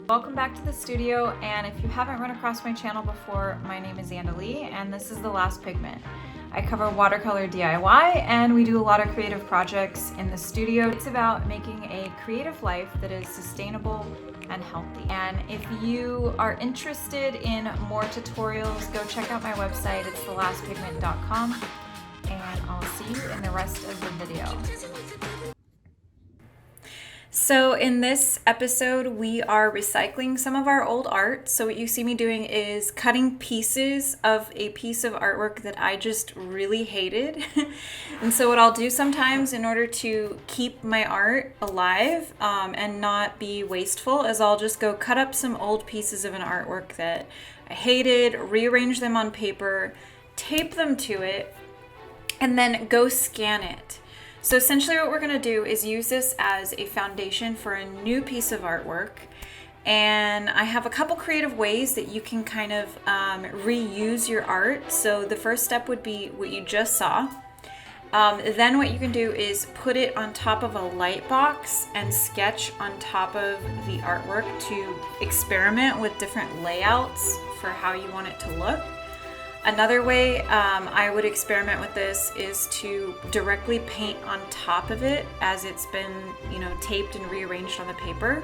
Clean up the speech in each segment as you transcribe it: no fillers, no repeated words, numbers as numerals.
Welcome back to the studio, and if you haven't run across my channel before, my name is Anna Lee, and this is The Last Pigment. I cover watercolor DIY, and we do a lot of creative projects in the studio. It's about making a creative life that is sustainable and healthy. And if you are interested in more tutorials, go check out my website. It's thelastpigment.com, and I'll see you in the rest of the video. So in this episode, we are recycling some of our old art. So what you see me doing is cutting pieces of a piece of artwork that I just really hated. And so what I'll do sometimes in order to keep my art alive and not be wasteful is I'll just go cut up some old pieces of an artwork that I hated, rearrange them on paper, tape them to it, and then go scan it. So essentially what we're going to do is use this as a foundation for a new piece of artwork. And I have a couple creative ways that you can kind of reuse your art. So the first step would be what you just saw. Then what you can do is put it on top of a light box and sketch on top of the artwork to experiment with different layouts for how you want it to look. Another way I would experiment with this is to directly paint on top of it as it's been, taped and rearranged on the paper.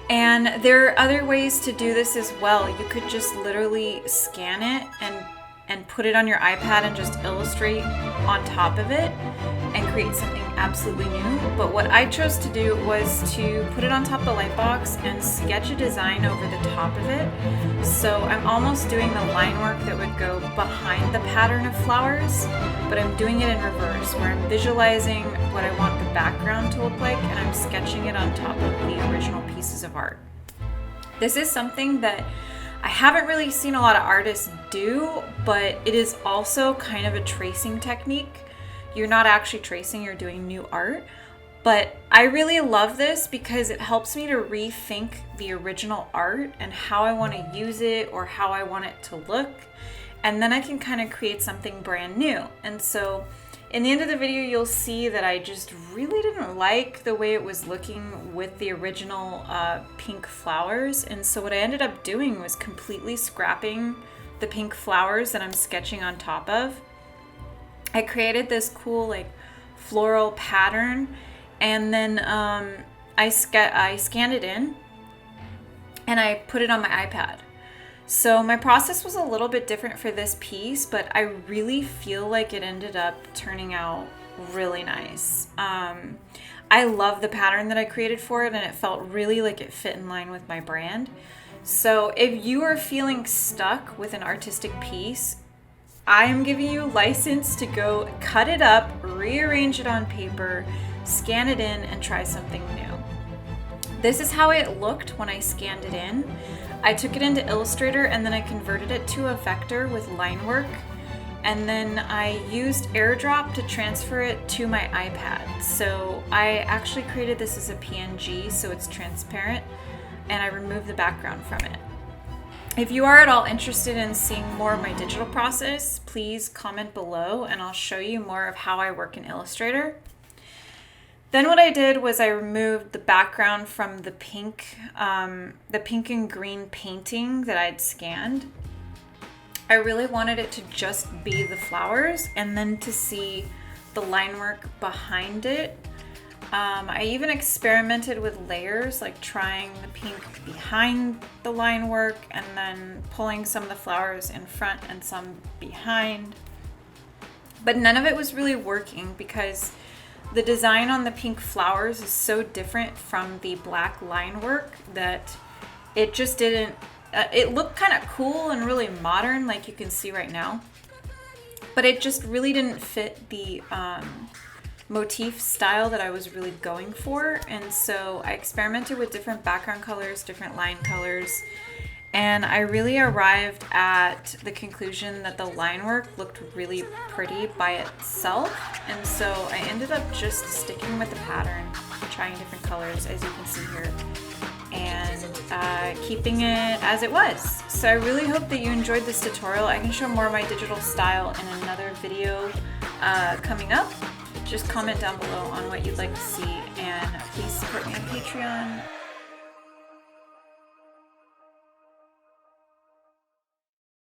And there are other ways to do this as well. You could just literally scan it and put it on your iPad and just illustrate on top of it and create something absolutely new. But what I chose to do was to put it on top of the light box and sketch a design over the top of it. So I'm almost doing the line work that would go behind the pattern of flowers, but I'm doing it in reverse, where I'm visualizing what I want the background to look like and I'm sketching it on top of the original pieces of art. This is something that I haven't really seen a lot of artists do, but it is also kind of a tracing technique. You're not actually tracing, you're doing new art. But I really love this because it helps me to rethink the original art and how I want to use it or how I want it to look. And then I can kind of create something brand new. And so in the end of the video, you'll see that I just really didn't like the way it was looking with the original pink flowers. And so what I ended up doing was completely scrapping the pink flowers that I'm sketching on top of. I created this cool floral pattern, and then I scanned it in and I put it on my iPad. So my process was a little bit different for this piece, but I really feel like it ended up turning out really nice. I love the pattern that I created for it, and it felt really like it fit in line with my brand. So if you are feeling stuck with an artistic piece, I am giving you license to go cut it up, rearrange it on paper, scan it in, and try something new. This is how it looked when I scanned it in. I took it into Illustrator and then I converted it to a vector with line work. And then I used AirDrop to transfer it to my iPad. So I actually created this as a PNG so it's transparent, and I removed the background from it. If you are at all interested in seeing more of my digital process, please comment below and I'll show you more of how I work in Illustrator. Then what I did was I removed the background from the pink and green painting that I'd scanned. I really wanted it to just be the flowers and then to see the line work behind it. I even experimented with layers, like trying the pink behind the line work and then pulling some of the flowers in front and some behind. But none of it was really working because the design on the pink flowers is so different from the black line work that it just didn't, it looked kind of cool and really modern like you can see right now, but it just really didn't fit the motif style that I was really going for. And so I experimented with different background colors, different line colors, and I really arrived at the conclusion that the line work looked really pretty by itself. And so I ended up just sticking with the pattern, trying different colors as you can see here, and keeping it as it was. So I really hope that you enjoyed this tutorial. I can show more of my digital style in another video coming up. Just comment down below on what you'd like to see, and please support me on Patreon.